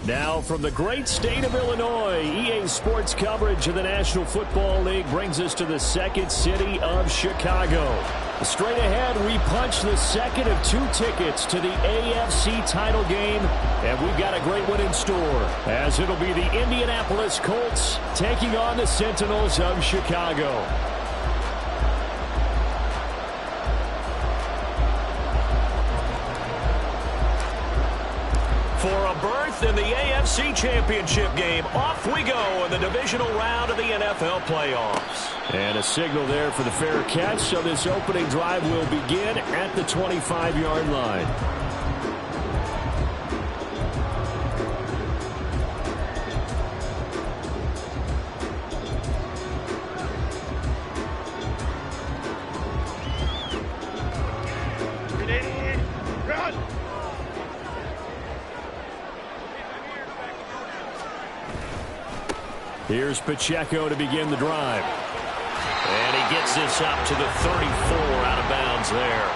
Now from the great state of Illinois, EA Sports coverage of the National Football League brings us to the second city of Chicago. Straight ahead, we punch the second of 2 tickets to the AFC title game, and we've got a great one in store, as it'll be the Indianapolis Colts taking on the Sentinels of Chicago. For a berth in the AFC Championship game, off we go in the divisional round of the NFL playoffs. And a signal there for the fair catch, so this opening drive will begin at the 25-yard line. Here's Pacheco to begin the drive. And he gets this up to the 34 out of bounds there.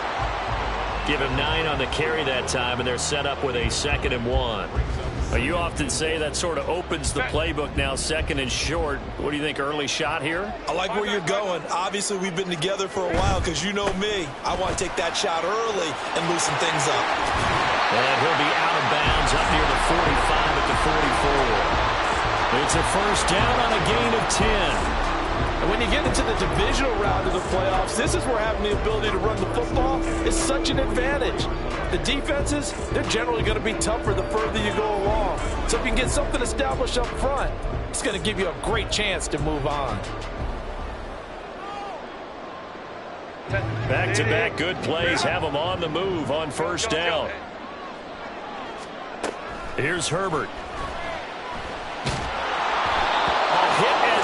Give him 9 on the carry that time, and they're set up with a 2nd and 1. You often say that sort of opens the playbook now, 2nd and short. What do you think, early shot here? I like where you're going. Obviously, we've been together for a while because you know me. I want to take that shot early and loosen things up. And he'll be out of bounds up near the 45 at the 44. It's a first down on a gain of 10. And when you get into the divisional round of the playoffs, this is where having the ability to run the football is such an advantage. The defenses, they're generally going to be tougher the further you go along. So if you can get something established up front, it's going to give you a great chance to move on. Back-to-back good plays have them on the move on first down. Here's Herbert.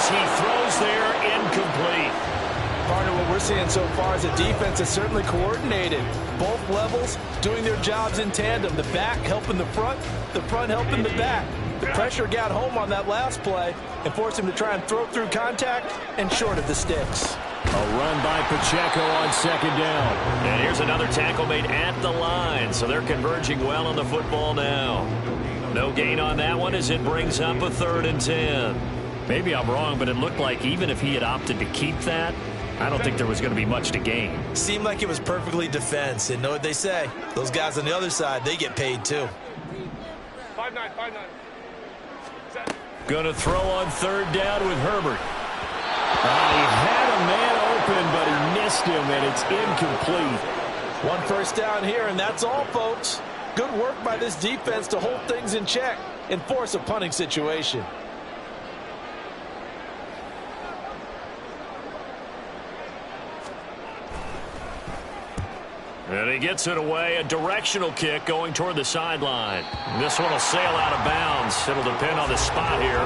He throws there, incomplete. Partner, what we're seeing so far is a defense that's certainly coordinated. Both levels doing their jobs in tandem. The back helping the front helping the back. The pressure got home on that last play and forced him to try and throw through contact and short of the sticks. A run by Pacheco on 2nd down. And here's another tackle made at the line, so they're converging well on the football now. No gain on that one as it brings up a 3rd and 10. Maybe I'm wrong, but it looked like even if he had opted to keep that, I don't think there was going to be much to gain. Seemed like it was perfectly defense. And know what they say? Those guys on the other side, they get paid too. 5-9. Going to throw on 3rd down with Herbert. He had a man open, but he missed him, and it's incomplete. 1 first down here, and that's all, folks. Good work by this defense to hold things in check and force a punting situation. And he gets it away, a directional kick going toward the sideline. This one will sail out of bounds. It'll depend on the spot here.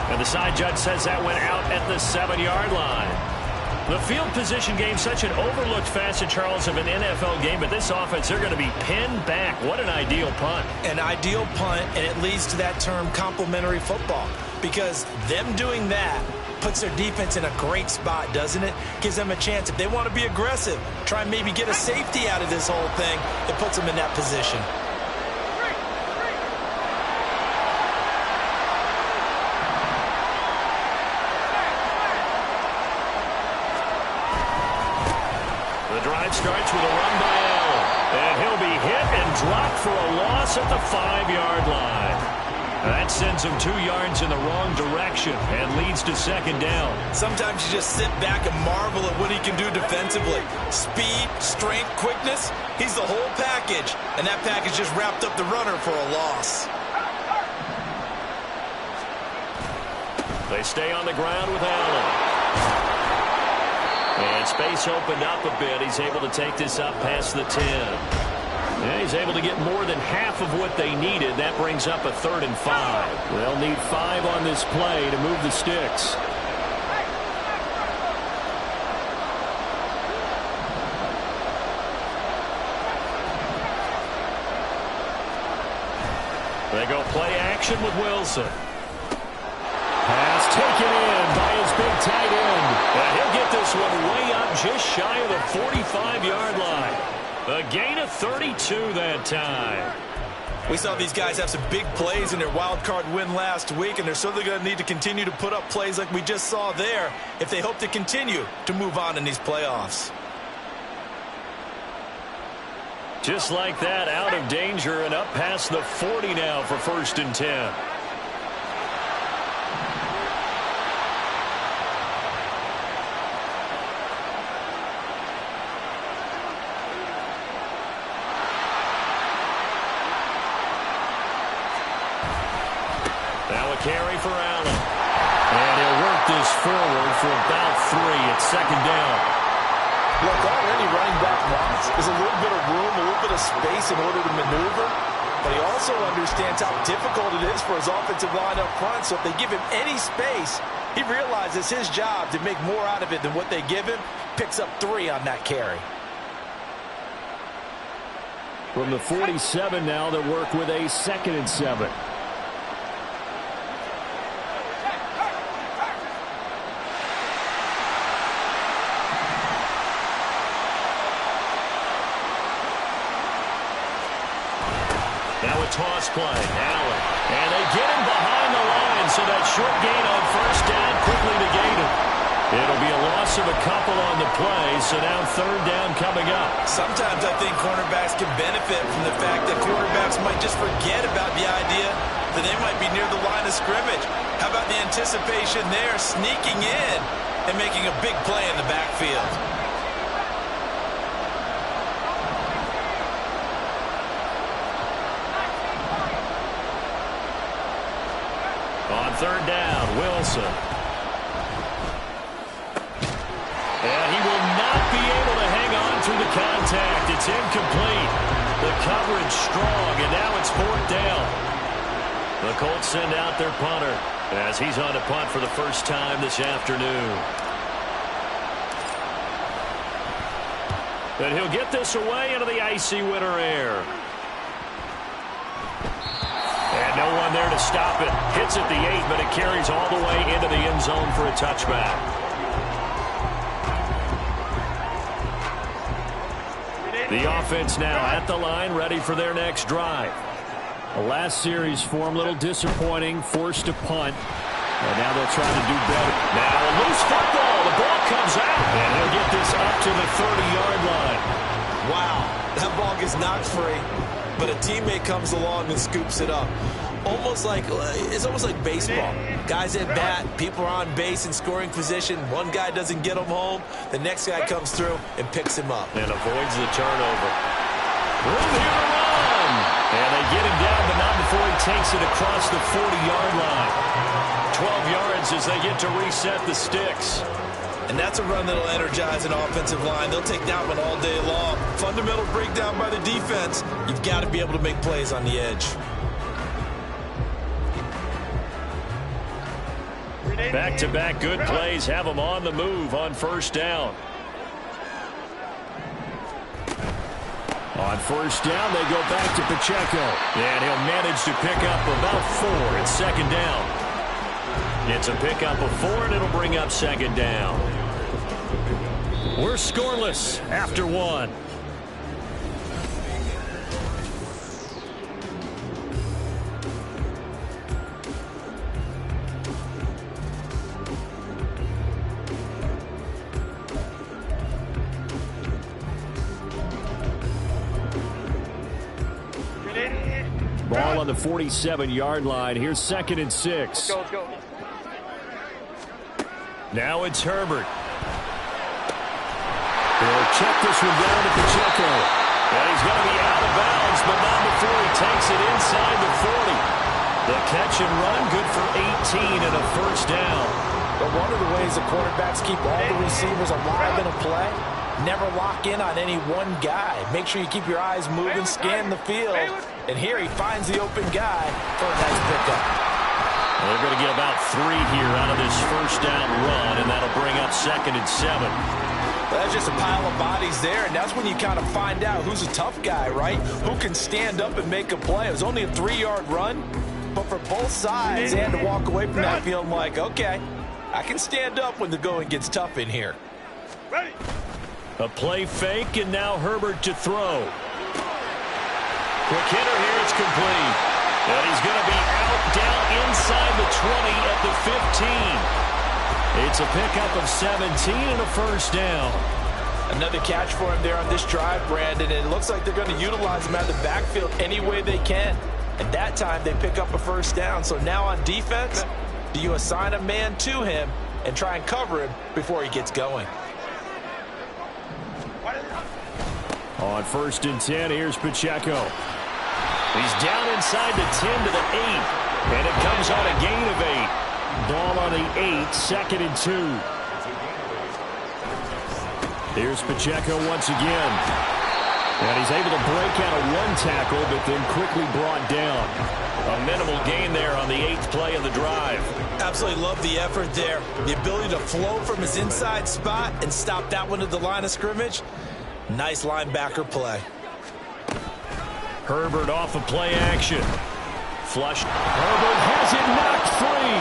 And the side judge says that went out at the 7-yard line. The field position game, such an overlooked facet, Charles, of an NFL game, but this offense, they're going to be pinned back. What an ideal punt. An ideal punt, and it leads to that term complementary football, because them doing that puts their defense in a great spot, doesn't it? Gives them a chance. If they want to be aggressive, try and maybe get a safety out of this whole thing, it puts them in that position. The drive starts with a run by Allen, and he'll be hit and dropped for a loss at the 5-yard line. That sends him 2 yards in the wrong direction and leads to 2nd down. Sometimes you just sit back and marvel at what he can do defensively. Speed, strength, quickness, he's the whole package. And that package just wrapped up the runner for a loss. They stay on the ground with Allen. And space opened up a bit. He's able to take this up past the 10. Yeah, he's able to get more than half of what they needed. That brings up a 3rd and 5. They'll need 5 on this play to move the sticks. They go play action with Wilson. Pass taken in by his big tight end. And he'll get this one way up just shy of the 45-yard line. A gain of 32 that time. We saw these guys have some big plays in their wild card win last week, and they're certainly going to need to continue to put up plays like we just saw there if they hope to continue to move on in these playoffs. Just like that, out of danger and up past the 40 now for 1st and 10. Carry for Allen. And he'll work this forward for about 3 at 2nd down. Look, all any running back wants is a little bit of room, a little bit of space in order to maneuver. But he also understands how difficult it is for his offensive line up front. So if they give him any space, he realizes his job to make more out of it than what they give him. Picks up 3 on that carry. From the 47 now, they'll work with a 2nd and 7. Toss play, Allen. And they get him behind the line, so that short gain on 1st down quickly negated. It'll be a loss of a couple on the play, so now 3rd down coming up. Sometimes I think cornerbacks can benefit from the fact that quarterbacks might just forget about the idea that they might be near the line of scrimmage. How about the anticipation there, sneaking in and making a big play in the backfield? On 3rd down, Wilson. And he will not be able to hang on through the contact. It's incomplete. The coverage strong, and now it's 4th down. The Colts send out their punter as he's on to punt for the first time this afternoon. And he'll get this away into the icy winter air. And no one there to stop it. Hits at the 8, but it carries all the way into the end zone for a touchback. The offense now at the line, ready for their next drive. The last series for him, a little disappointing, forced to punt. And now they'll try to do better. Now a loose football. The ball comes out. And he'll get this up to the 30-yard line. Wow, that ball gets knocked free. But a teammate comes along and scoops it up. It's almost like baseball. Guys at bat, people are on base in scoring position. One guy doesn't get him home. The next guy comes through and picks him up. And avoids the turnover. Room here to run. And they get him down, but not before he takes it across the 40-yard line. 12 yards as they get to reset the sticks. And that's a run that'll energize an offensive line. They'll take that one all day long. Fundamental breakdown by the defense. You've got to be able to make plays on the edge. Back-to-back good plays have them on the move on 1st down. On 1st down, they go back to Pacheco. And he'll manage to pick up about 4 at 2nd down. It's a pickup of 4, and it'll bring up 2nd down. We're scoreless after 1. Ball on the 47-yard line. Here's 2nd and 6. Let's go. Now it's Herbert. He'll check this one down to Pacheco. And he's going to be out of bounds, but not before he takes it inside the 40. The catch and run, good for 18 and a 1st down. But one of the ways the quarterbacks keep all the receivers alive in a play, never lock in on any one guy. Make sure you keep your eyes moving, scan the field. And here he finds the open guy for a nice pickup. They're going to get about 3 here out of this 1st down run, and that'll bring up 2nd and 7. Well, that's just a pile of bodies there, and that's when you kind of find out who's a tough guy, right? Who can stand up and make a play. It was only a 3-yard run, but for both sides, they had to walk away from that feeling like, okay, I can stand up when the going gets tough in here. A play fake, and now Herbert to throw. Quick hitter here. It's complete. And he's going to be out down inside the 20 at the 15. It's a pickup of 17 and a first down. Another catch for him there on this drive, Brandon. And it looks like they're going to utilize him out of the backfield any way they can. And that time they pick up a first down. So now on defense, do you assign a man to him and try and cover him before he gets going? On 1st and 10, here's Pacheco. He's down inside the 10 to the 8. And it comes on a gain of 8. Ball on the 8, 2nd and 2. Here's Pacheco once again. And he's able to break out of one tackle, but then quickly brought down. A minimal gain there on the 8th play of the drive. Absolutely love the effort there. The ability to flow from his inside spot and stop that one at the line of scrimmage. Nice linebacker play. Herbert off of play action. Flush. Herbert has it knocked free.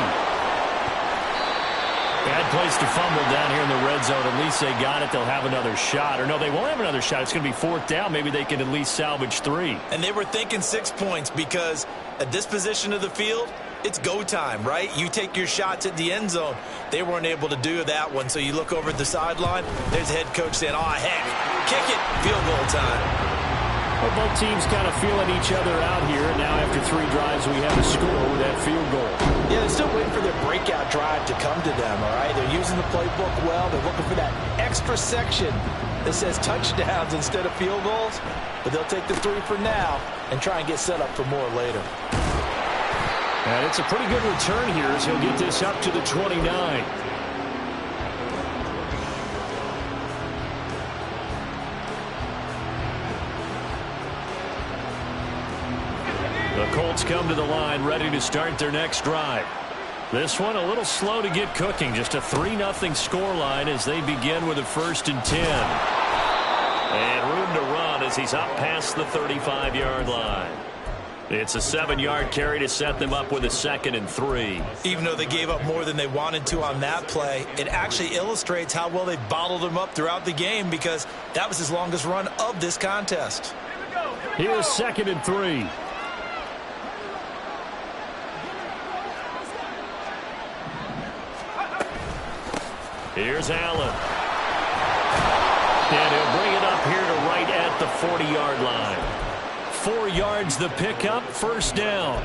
Bad place to fumble down here in the red zone. At least they got it. They'll have another shot. Or no, they won't have another shot. It's going to be 4th down. Maybe they can at least salvage 3. And they were thinking 6 points because at this position of the field, it's go time, right? You take your shots at the end zone. They weren't able to do that one. So you look over at the sideline. There's the head coach saying, oh, heck, kick it, field goal time. Well, both teams kind of feeling each other out here. And now after 3 drives, we have a score with that field goal. Yeah, they're still waiting for their breakout drive to come to them, all right? They're using the playbook well. They're looking for that extra section that says touchdowns instead of field goals. But they'll take the 3 for now and try and get set up for more later. And it's a pretty good return here as he'll get this up to the 29. The Colts come to the line ready to start their next drive. This one a little slow to get cooking. Just a 3-0 scoreline as they begin with a 1st and 10. And room to run as he's up past the 35-yard line. It's a 7-yard carry to set them up with a 2nd and 3. Even though they gave up more than they wanted to on that play, it actually illustrates how well they bottled him up throughout the game because that was his longest run of this contest. Here's 2nd and 3. Here's Allen. And he'll bring it up here to right at the 40-yard line. 4 yards the pickup, 1st down.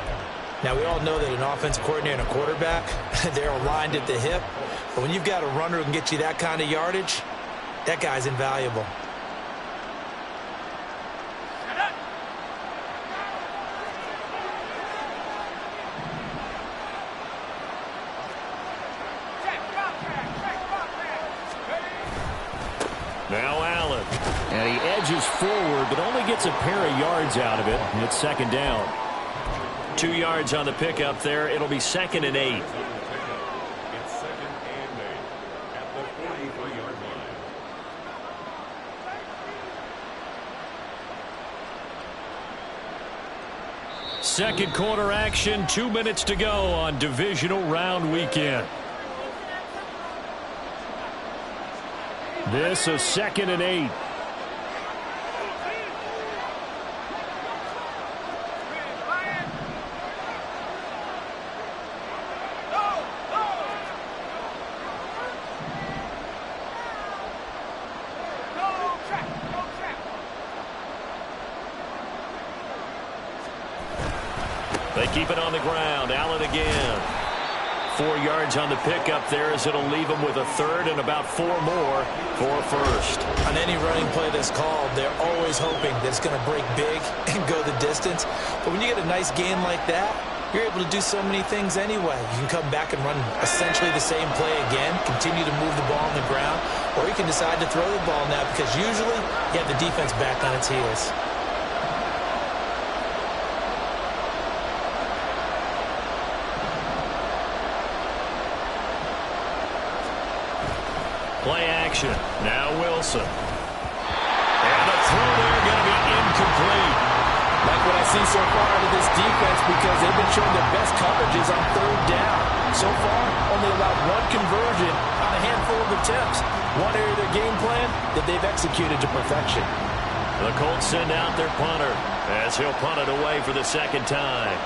Now, we all know that an offensive coordinator and a quarterback, they're aligned at the hip. But when you've got a runner who can get you that kind of yardage, that guy's invaluable. Now Allen. And he edges forward, but only gets a pair of yards out of it. And it's 2nd down. 2 yards on the pickup there. It'll be 2nd and 8. It's 2nd and 8 at the 43-yard line. Second quarter action. 2 minutes to go on divisional round weekend. This is 2nd and 8. They keep it on the ground. Allen again. 4 yards on the pickup there as it'll leave them with a 3rd and about 4 more for a 1st. On any running play that's called, they're always hoping that it's going to break big and go the distance. But when you get a nice gain like that, you're able to do so many things anyway. You can come back and run essentially the same play again, continue to move the ball on the ground, or you can decide to throw the ball now because usually you have the defense back on its heels. Play action. Now Wilson. And the throw there going to be incomplete. Like what I see so far out of this defense because they've been showing their best coverages on 3rd down. So far, only allowed 1 conversion on a handful of attempts. One area of their game plan that they've executed to perfection. The Colts send out their punter. as he'll punt it away for the second time.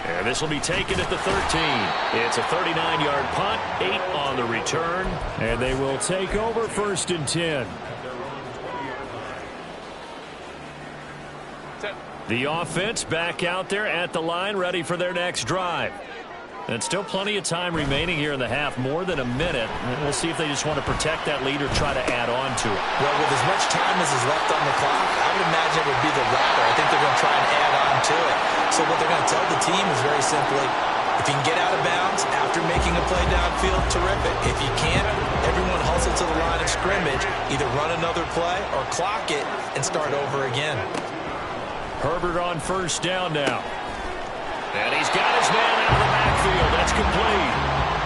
And this will be taken at the 13. It's a 39-yard punt, 8 on the return. And they will take over 1st and 10. The offense back out there at the line, ready for their next drive. And still plenty of time remaining here in the half, more than a minute. And we'll see if they just want to protect that lead or try to add on to it. Well, with as much time as is left on the clock, I would imagine it would be the latter. I think they're going to try and add on to it. So what they're going to tell the team is very simply, if you can get out of bounds after making a play downfield, terrific. If you can't, everyone hustle to the line of scrimmage, either run another play or clock it and start over again. Herbert on 1st down now. And he's got his man out of the backfield. That's complete.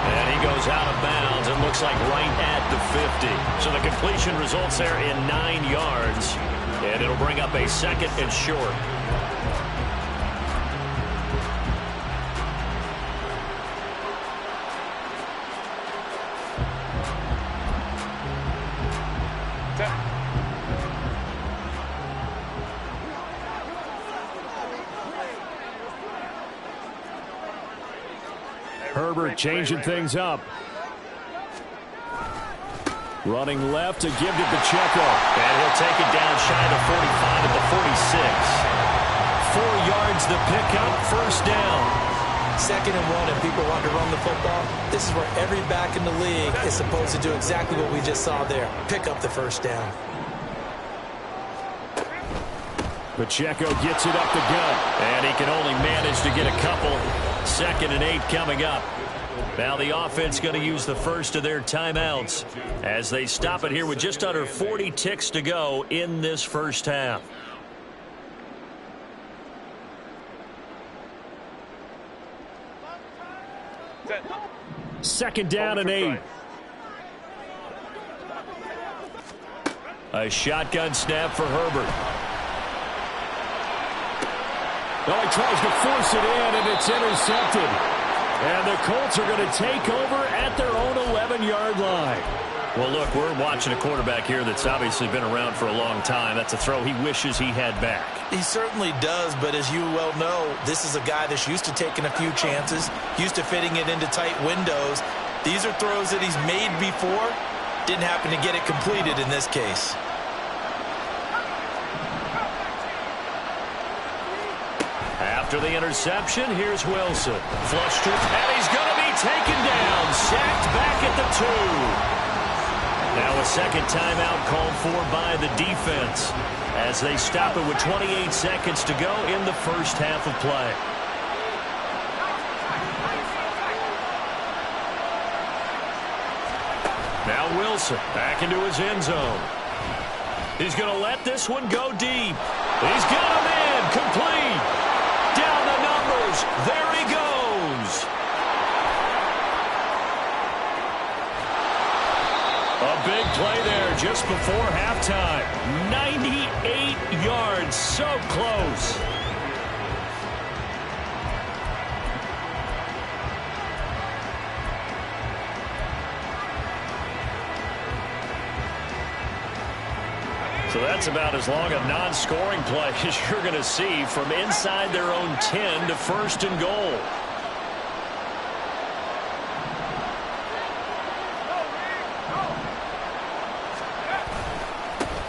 And he goes out of bounds and looks like right at the 50. So the completion results there in 9 yards. And it'll bring up a 2nd and short. Herbert changing things up. Running left to give to Pacheco. And he'll take it down shy of the 45 at the 46. 4 yards the pickup, 1st down. 2nd and 1, and people want to run the football. This is where every back in the league is supposed to do exactly what we just saw there. Pick up the 1st down. Pacheco gets it up the gut. And he can only manage to get a couple. 2nd and 8 coming up. Now the offense going to use the first of their timeouts as they stop it here with just under 40 ticks to go in this first half. Second down and 8. A shotgun snap for Herbert. Well, he tries to force it in, and it's intercepted. And the Colts are going to take over at their own 11-yard line. Well, look, we're watching a quarterback here that's obviously been around for a long time. That's a throw he wishes he had back. He certainly does, but as you well know, this is a guy that's used to taking a few chances, used to fitting it into tight windows. These are throws that he's made before. Didn't happen to get it completed in this case. After the interception, here's Wilson. Flush to, and he's going to be taken down. Sacked back at the 2. Now a second timeout called for by the defense as they stop it with 28 seconds to go in the first half of play. Now Wilson back into his end zone. He's going to let this one go deep. He's got him in. Complete. Down the numbers. There he goes. A big play there just before halftime. 98 yards. So close. So that's about as long a non-scoring play as you're going to see from inside their own 10 to 1st and goal.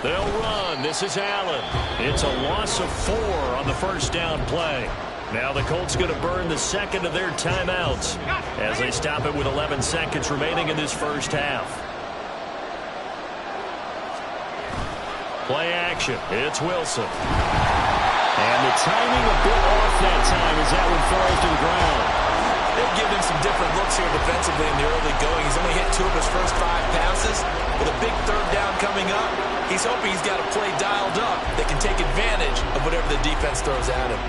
They'll run. This is Allen. It's a loss of 4 on the first down play. Now the Colts going to burn the second of their timeouts as they stop it with 11 seconds remaining in this first half. Play action. It's Wilson. And the timing a bit off that time as that one falls to the ground. They've given him some different looks here defensively in the early going. He's only hit 2 of his first 5 passes. With a big third down coming up, he's hoping he's got a play dialed up that can take advantage of whatever the defense throws at him.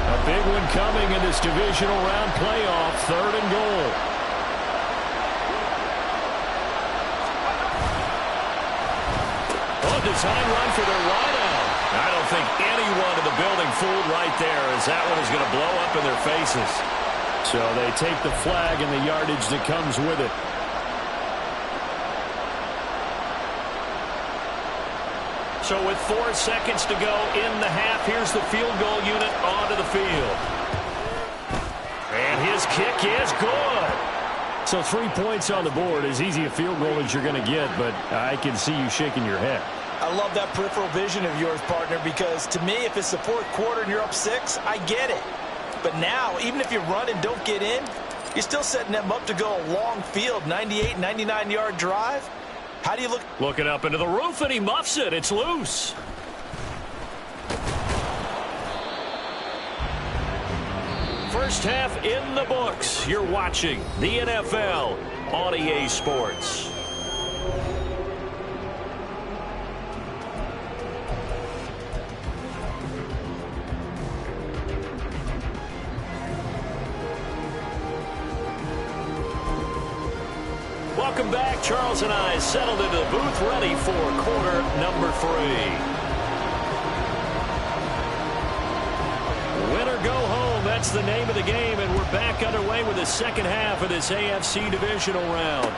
A big one coming in this divisional round playoff, 3rd and goal. Design run for their wideout. I don't think anyone in the building fooled right there, as that one is going to blow up in their faces. So they take the flag and the yardage that comes with it. So with 4 seconds to go in the half, here's the field goal unit onto the field. And his kick is good. So 3 points on the board, as easy a field goal as you're going to get, but I can see you shaking your head. I love that peripheral vision of yours, partner, because to me, if it's the fourth quarter and you're up 6, I get it. But now, even if you run and don't get in, you're still setting them up to go a long field, 98, 99-yard drive. How do you look? Looking up into the roof, and he muffs it. It's loose. First half in the books. You're watching the NFL on EA Sports. Welcome back. Charles and I settled into the booth, ready for quarter number 3. Win or go home, that's the name of the game, and we're back underway with the second half of this AFC divisional round.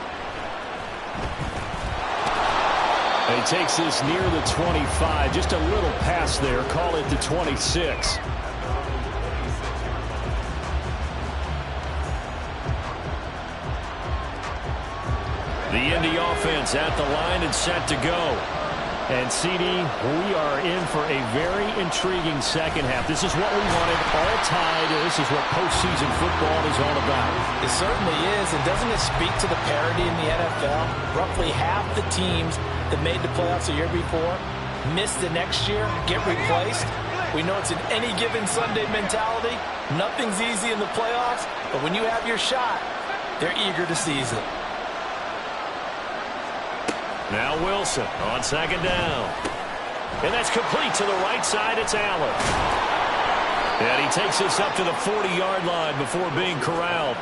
He takes this near the 25, just a little past there, call it the 26. The Indy offense at the line and set to go. And, CD, we are in for a very intriguing second half. This is what we wanted, all tied. This is what postseason football is all about. It certainly is, and doesn't it speak to the parity in the NFL? Roughly half the teams that made the playoffs the year before miss the next year, get replaced. We know it's an any given Sunday mentality. Nothing's easy in the playoffs, but when you have your shot, they're eager to seize it. Now Wilson on second down. And that's complete to the right side. It's Allen. And he takes this up to the 40-yard line before being corralled.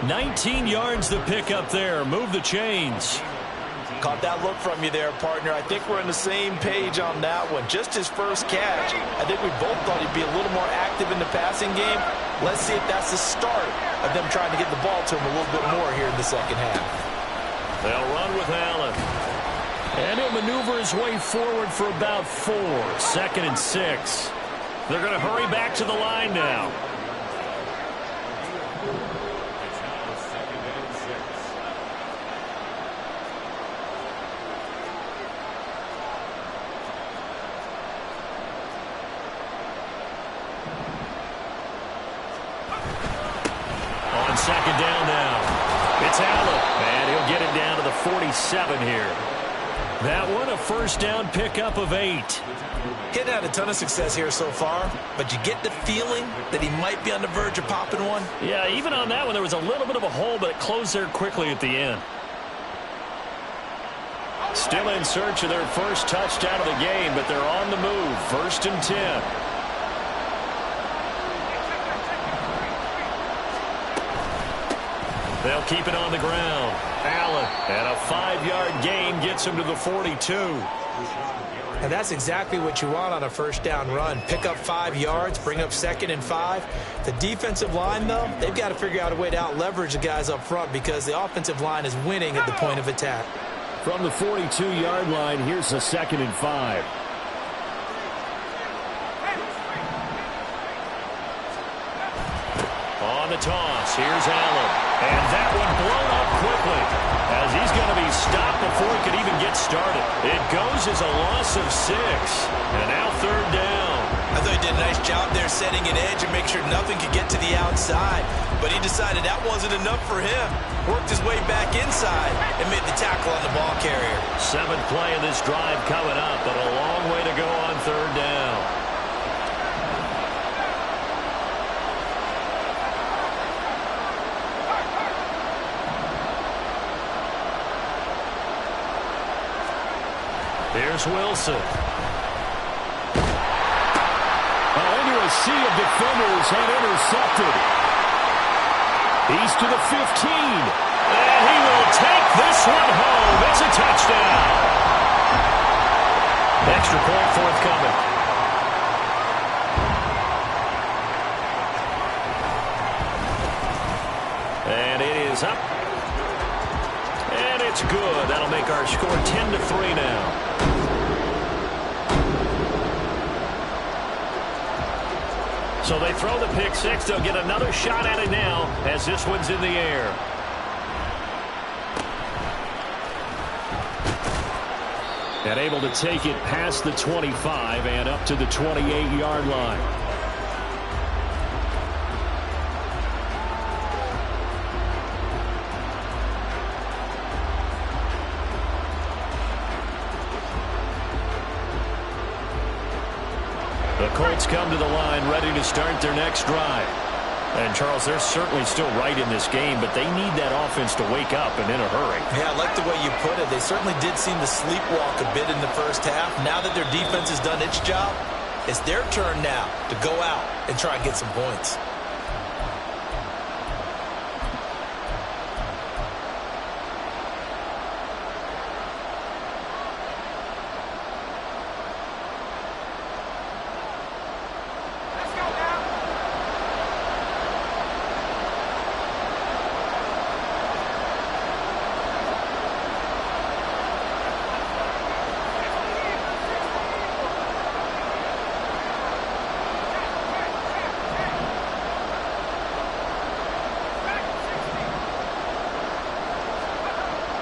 19 yards to pick up there. Move the chains. Caught that look from you there, partner. I think we're on the same page on that one. Just his first catch. I think we both thought he'd be a little more active in the passing game. Let's see if that's the start of them trying to get the ball to him a little bit more here in the second half. They'll run with Allen. And he'll maneuver his way forward for about 4. 2nd and 6. They're going to hurry back to the line now. On second down now. It's Allen. And he'll get it down to the 47 here. That one, a first down pickup of 8. He's had a ton of success here so far, but you get the feeling that he might be on the verge of popping one. Yeah, even on that one, there was a little bit of a hole, but it closed there quickly at the end. Still in search of their first touchdown of the game, but they're on the move. 1st and 10. They'll keep it on the ground. Allen, and a 5-yard gain gets him to the 42. And that's exactly what you want on a first down run. Pick up 5 yards, bring up 2nd and 5. The defensive line, though, they've got to figure out a way to out-leverage the guys up front because the offensive line is winning at the point of attack. From the 42-yard line, here's a 2nd and 5. On the toss, here's Allen. And that one blown up quickly as he's going to be stopped before he could even get started. It goes as a loss of 6. And now 3rd down. I thought he did a nice job there setting an edge and make sure nothing could get to the outside. But he decided that wasn't enough for him. Worked his way back inside and made the tackle on the ball carrier. 7th play of this drive coming up, but a long way to go on 3rd down. Here's Wilson. Into a sea of defenders and intercepted. He's to the 15. And he will take this one home. It's a touchdown. Extra point forthcoming. And it's good. That'll make our score 10-3 now. So they throw the pick six. They'll get another shot at it now as this one's in the air. And able to take it past the 25 and up to the 28-yard line. The Colts come to the line ready to start their next drive. And, Charles, they're certainly still right in this game, but they need that offense to wake up and in a hurry. Yeah, I like the way you put it. They certainly did seem to sleepwalk a bit in the first half. Now that their defense has done its job, it's their turn now to go out and try and get some points.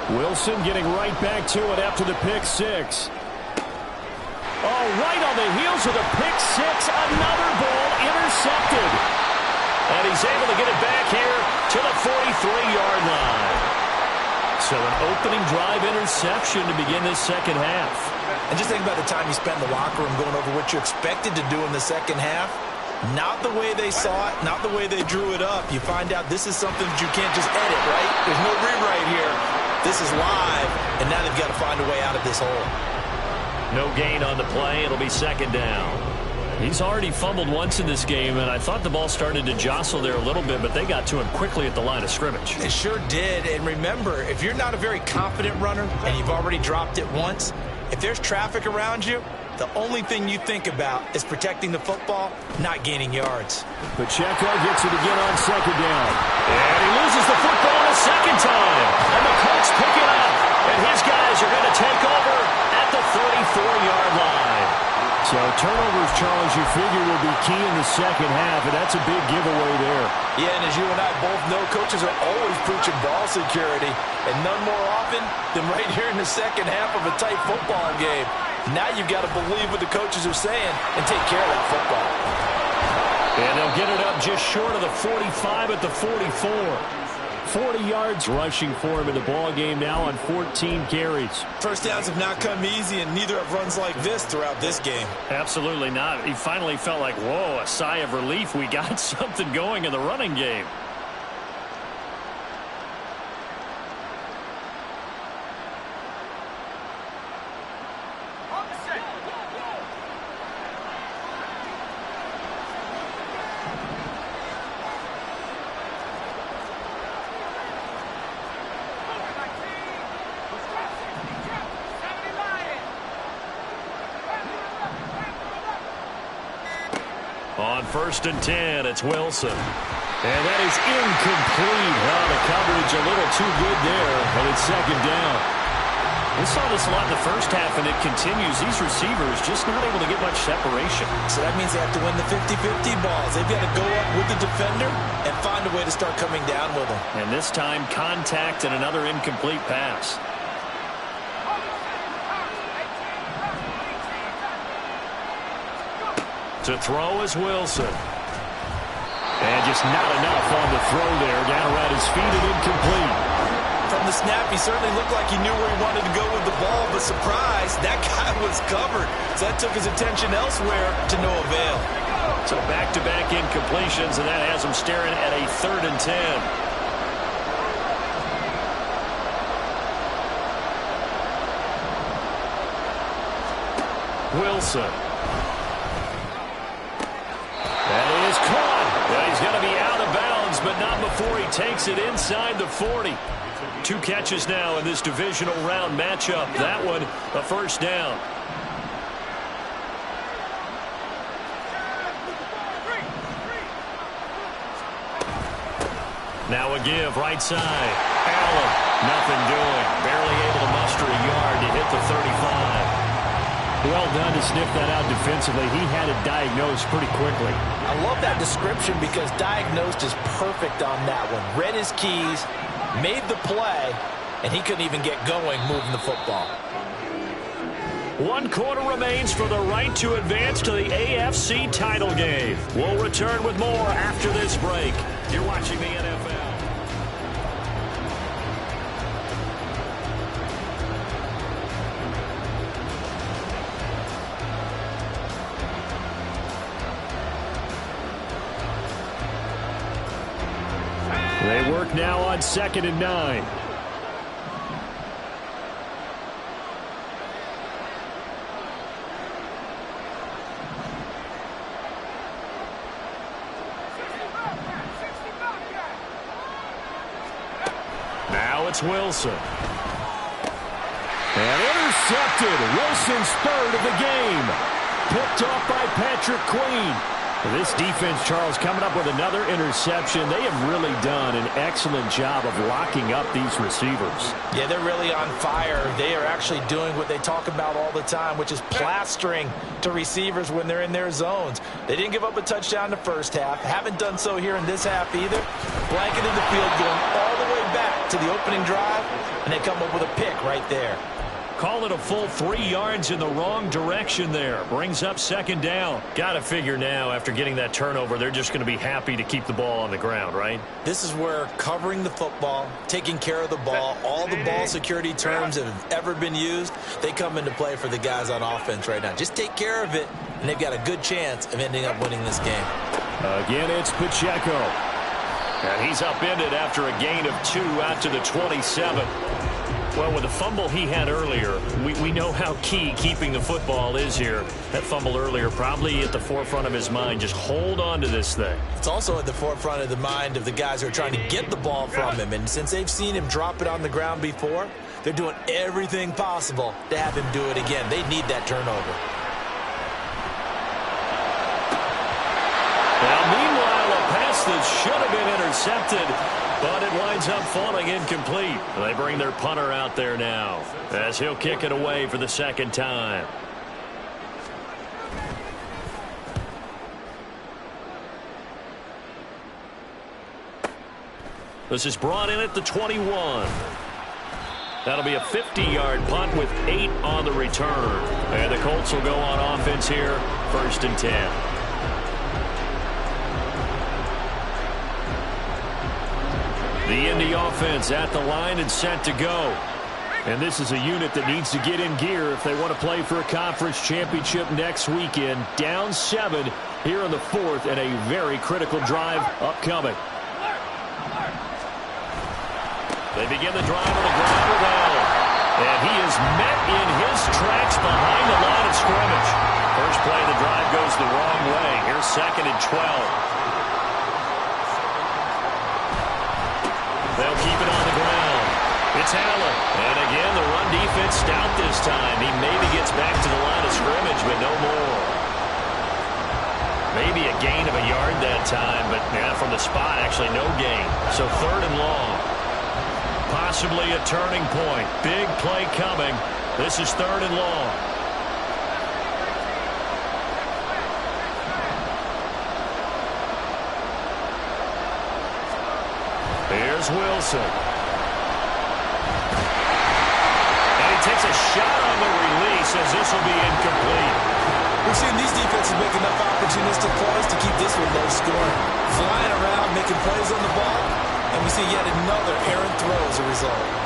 Wilson getting right back to it after the pick six. Oh, right on the heels of the pick six. Another ball intercepted. And he's able to get it back here to the 43-yard line. So an opening drive interception to begin this second half. And just think about the time you spent in the locker room going over what you expected to do in the second half. Not the way they saw it, not the way they drew it up. You find out this is something that you can't just edit, right? There's no rewrite here. This is live, and now they've got to find a way out of this hole. No gain on the play. It'll be second down. He's already fumbled once in this game, and I thought the ball started to jostle there a little bit, but they got to him quickly at the line of scrimmage. It sure did, and remember, if you're not a very confident runner and you've already dropped it once, if there's traffic around you, the only thing you think about is protecting the football, not gaining yards. Pacheco gets it again on second down. And he loses the football a second time. And the Colts pick it up. And his guys are going to take over at the 44-yard line. So turnovers, Charles, you figure will be key in the second half, and that's a big giveaway there. Yeah, and as you and I both know, coaches are always preaching ball security, and none more often than right here in the second half of a tight football game. Now you've got to believe what the coaches are saying and take care of that football. And they'll get it up just short of the 45 at the 44. 40 yards rushing for him in the ball game now on 14 carries. First downs have not come easy, and neither have runs like this throughout this game. Absolutely not. He finally felt like, whoa, a sigh of relief. We got something going in the running game. On 1st and 10, it's Wilson. And that is incomplete. Oh, the coverage a little too good there, but it's second down. We saw this a lot in the first half, and it continues. These receivers just not able to get much separation. So that means they have to win the 50-50 balls. They've got to go up with the defender and find a way to start coming down with them. And this time, contact and another incomplete pass. To throw is Wilson. And just not enough on the throw there. Down around his feet and incomplete. From the snap, he certainly looked like he knew where he wanted to go with the ball, but surprise, that guy was covered. So that took his attention elsewhere to no avail. So back-to-back incompletions, and that has him staring at a 3rd and 10. Wilson. That is caught. Well, he's going to be out of bounds, but not before he takes it inside the 40. 2 catches now in this divisional round matchup. That one, a first down. Now a give, right side. Allen, nothing doing. Well done to sniff that out defensively. He had it diagnosed pretty quickly. I love that description because diagnosed is perfect on that one. Read his keys, made the play, and he couldn't even get going moving the football. 1 quarter remains for the right to advance to the AFC title game. We'll return with more after this break. You're watching the NFL. They work now on 2nd and 9. Now it's Wilson. And intercepted. Wilson's third of the game. Picked off by Patrick Queen. This defense, Charles, coming up with another interception. They have really done an excellent job of locking up these receivers. Yeah, they're really on fire. They are actually doing what they talk about all the time, which is plastering to receivers when they're in their zones. They didn't give up a touchdown in the first half. Haven't done so here in this half either. Blanketed the field, going all the way back to the opening drive, and they come up with a pick right there. Call it a full 3 yards in the wrong direction there. Brings up 2nd down. Got to figure now, after getting that turnover, they're just going to be happy to keep the ball on the ground, right? This is where covering the football, taking care of the ball, all the ball security terms that have ever been used, they come into play for the guys on offense right now. Just take care of it, and they've got a good chance of ending up winning this game. Again, it's Pacheco. And he's upended after a gain of 2 out to the 27. Well, with the fumble he had earlier, we know how key keeping the football is here. That fumble earlier probably at the forefront of his mind. Just hold on to this thing. It's also at the forefront of the mind of the guys who are trying to get the ball from him. And since they've seen him drop it on the ground before, they're doing everything possible to have him do it again. They need that turnover. Now, meanwhile, a pass that should have been intercepted, but it winds up falling incomplete. They bring their punter out there now as he'll kick it away for the 2nd time. This is brought in at the 21. That'll be a 50-yard punt with 8 on the return. And the Colts will go on offense here, 1st and 10. The Indy offense at the line and set to go. And this is a unit that needs to get in gear if they want to play for a conference championship next weekend. Down 7 here in the 4th and a very critical drive upcoming. They begin the drive on the ground with Allen. And he is met in his tracks behind the line of scrimmage. First play of the drive goes the wrong way. Here's 2nd and 12. They'll keep it on the ground. It's Allen. And again, the run defense stout this time. He maybe gets back to the line of scrimmage, but no more. Maybe a gain of a yard that time, but yeah, from the spot, actually no gain. So 3rd and long. Possibly a turning point. Big play coming. This is 3rd and long. Here's Wilson. And he takes a shot on the release as this will be incomplete. We're seeing these defenses make enough opportunistic plays to keep this one low scoring. Flying around, making plays on the ball, and we see yet another errant throw as a result.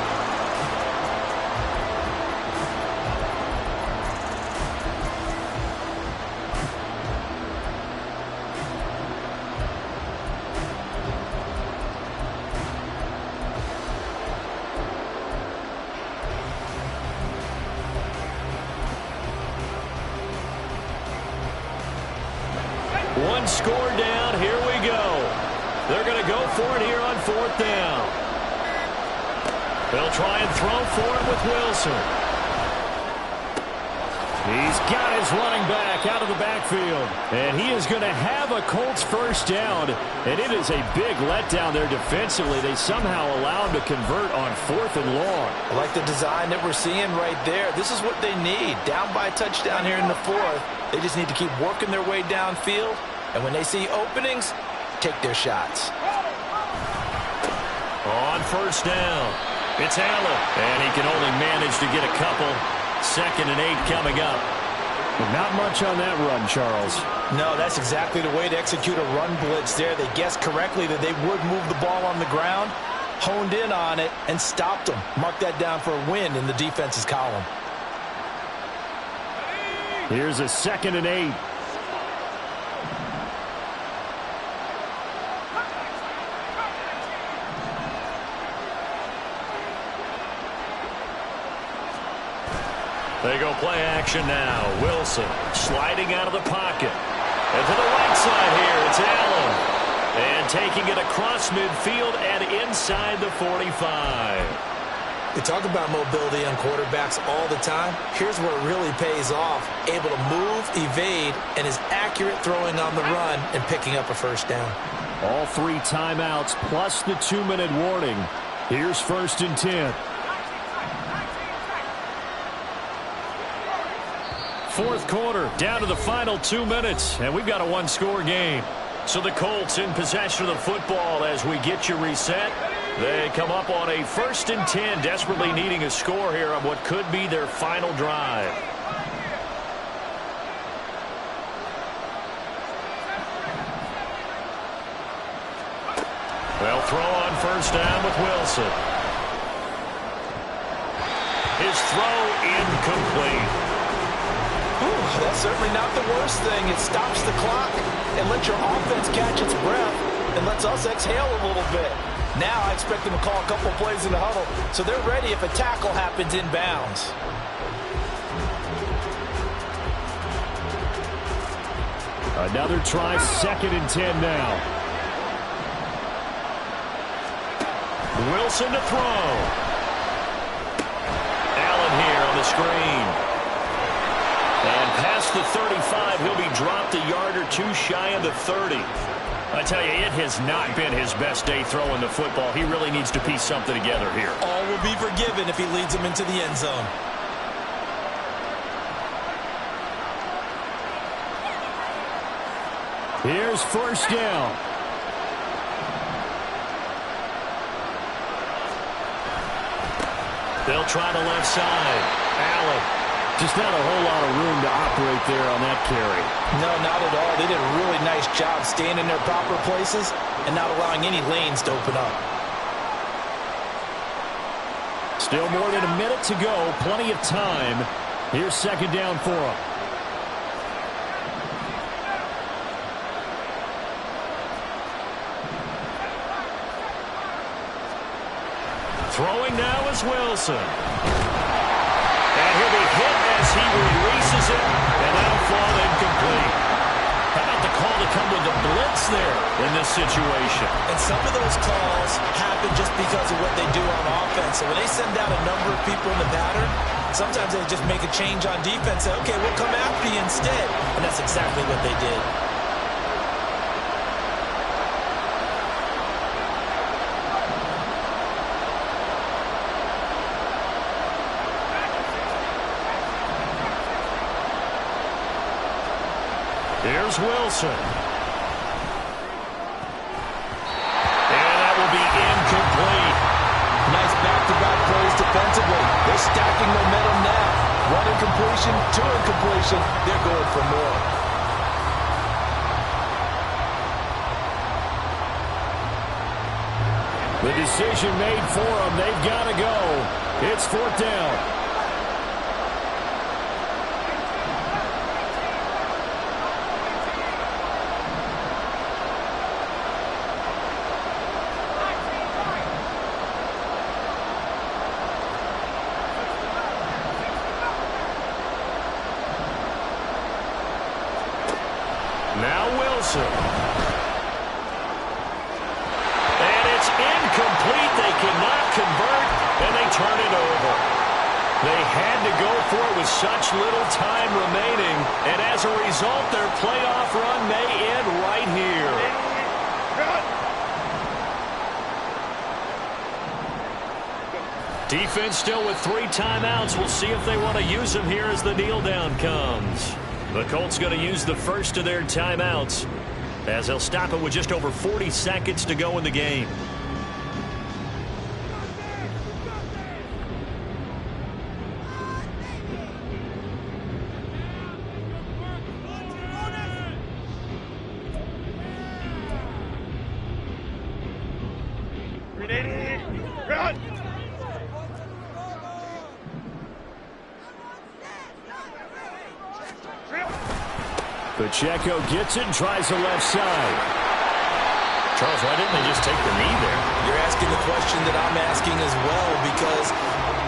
One score down. Here we go. They're going to go for it here on 4th down. They'll try and throw for it with Wilson. He's got his running back out of the backfield. And he is going to have a Colts first down. And it is a big letdown there defensively. They somehow allow him to convert on 4th and long. I like the design that we're seeing right there. This is what they need. Down by a touchdown here in the 4th. They just need to keep working their way downfield. And when they see openings, take their shots. On first down, it's Allen. And he can only manage to get a couple. 2nd and 8 coming up. But not much on that run, Charles. No, that's exactly the way to execute a run blitz there. They guessed correctly that they would move the ball on the ground, honed in on it, and stopped them. Mark that down for a win in the defense's column. Here's a 2nd and 8. They go play action now. Wilson sliding out of the pocket. And to the right side here, it's Allen. And taking it across midfield and inside the 45. We talk about mobility on quarterbacks all the time. Here's where it really pays off. Able to move, evade, and is accurate throwing on the run and picking up a first down. All 3 timeouts plus the 2-minute warning. Here's 1st and 10. 4th quarter, down to the final 2 minutes, and we've got a 1-score game. So the Colts in possession of the football as we get you reset. They come up on a 1st and 10, desperately needing a score here on what could be their final drive. They'll throw on first down with Wilson. His throw incomplete. Ooh, that's certainly not the worst thing. It stops the clock and lets your offense catch its breath and lets us exhale a little bit. Now I expect them to call a couple plays in the huddle so they're ready if a tackle happens inbounds. Another try, 2nd and 10 now. Wilson to throw. Allen here on the screen. And past the 35, he'll be dropped a yard or 2 shy of the 30. I tell you, it has not been his best day throwing the football. He really needs to piece something together here. All will be forgiven if he leads them into the end zone. Here's first down. They'll try the left side. Allen. Just not a whole lot of room to operate there on that carry. No, not at all. They did a really nice job staying in their proper places and not allowing any lanes to open up. Still more than a minute to go. Plenty of time. Here's 2nd down for him. Throwing now is Wilson. And he'll be hit as he releases it, and that'll fall incomplete. How about the call to come with the blitz there in this situation? And some of those calls happen just because of what they do on offense. So when they send out a number of people in the pattern, sometimes they just make a change on defense. Say, okay, we'll come after you instead. And that's exactly what they did. Here's Wilson. And that will be incomplete. Nice back-to-back plays defensively. They're stacking momentum now. 1 incompletion, 2 incompletion. They're going for more. The decision made for them. They've got to go. It's 4th down. Now Wilson. And it's incomplete. They cannot convert, and they turn it over. They had to go for it with such little time remaining, and as a result, their playoff run may end right here. Defense still with 3 timeouts. We'll see if they want to use them here as the kneel down comes. The Colts going to use the first of their timeouts, as they'll stop it with just over 40 seconds to go in the game. Pacheco gets it and tries the left side. Charles, why didn't they just take the knee there? You're asking the question that I'm asking as well, because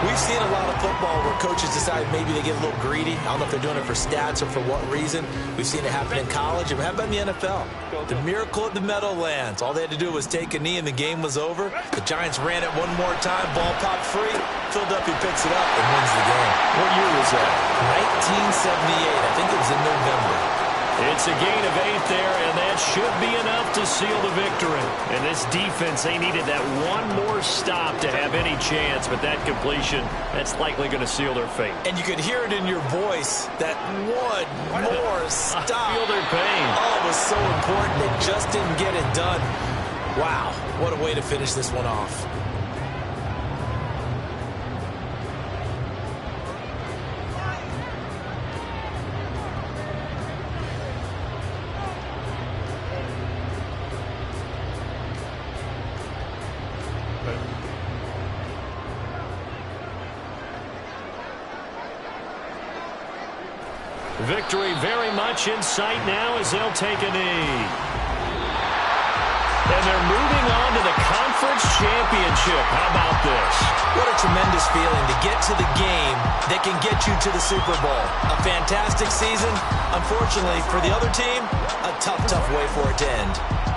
we've seen a lot of football where coaches decide maybe they get a little greedy. I don't know if they're doing it for stats or for what reason. We've seen it happen in college. It happened in the NFL. The miracle of the Meadowlands. All they had to do was take a knee and the game was over. The Giants ran it one more time. Ball popped free. Philadelphia picks it up and wins the game. What year was that? 1978. I think it was in November. It's a gain of 8 there, and that should be enough to seal the victory. And this defense, they needed that one more stop to have any chance, but that completion, that's likely going to seal their fate. And you could hear it in your voice, that one more stop. I feel their pain. Oh, it was so important. They just didn't get it done. Wow, what a way to finish this one off. Victory very much in sight now as they'll take a knee. And they're moving on to the conference championship. How about this? What a tremendous feeling to get to the game that can get you to the Super Bowl. A fantastic season. Unfortunately, for the other team, a tough, tough way for it to end.